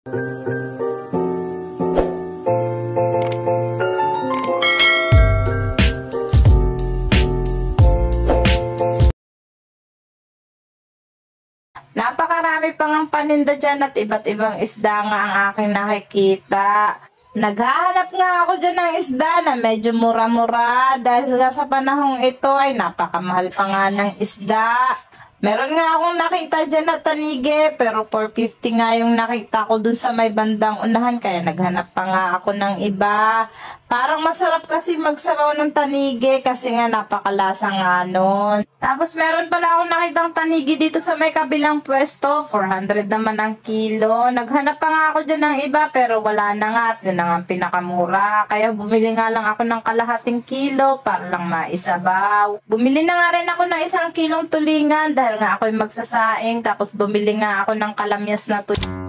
Napakarami pang ang paninda dyan at iba't ibang isda nga ang aking nakikita. Naghahanap nga ako dyan ng isda na medyo mura-mura dahil sa panahong ito ay napakamahal pa nga ng isda. Meron nga akong nakita dyan na tanige pero 450 nga yung nakita ko dun sa may bandang unahan kaya naghanap pa nga ako ng iba. Parang masarap kasi magsabaw ng tanige kasi nga napakalasa nga nun. Tapos meron pala akong nakitang tanigi dito sa may kabilang pwesto, 400 naman ang kilo. Naghanap pa nga ako dyan ng iba pero wala na nga at yun na nga ang pinakamura. Kaya bumili nga lang ako ng kalahating kilo para lang maisabaw. Bumili na nga rin ako ng 1 kilong tulingan dahil nga ako'y magsasaing tapos bumili nga ako ng kalamyas na tulingan.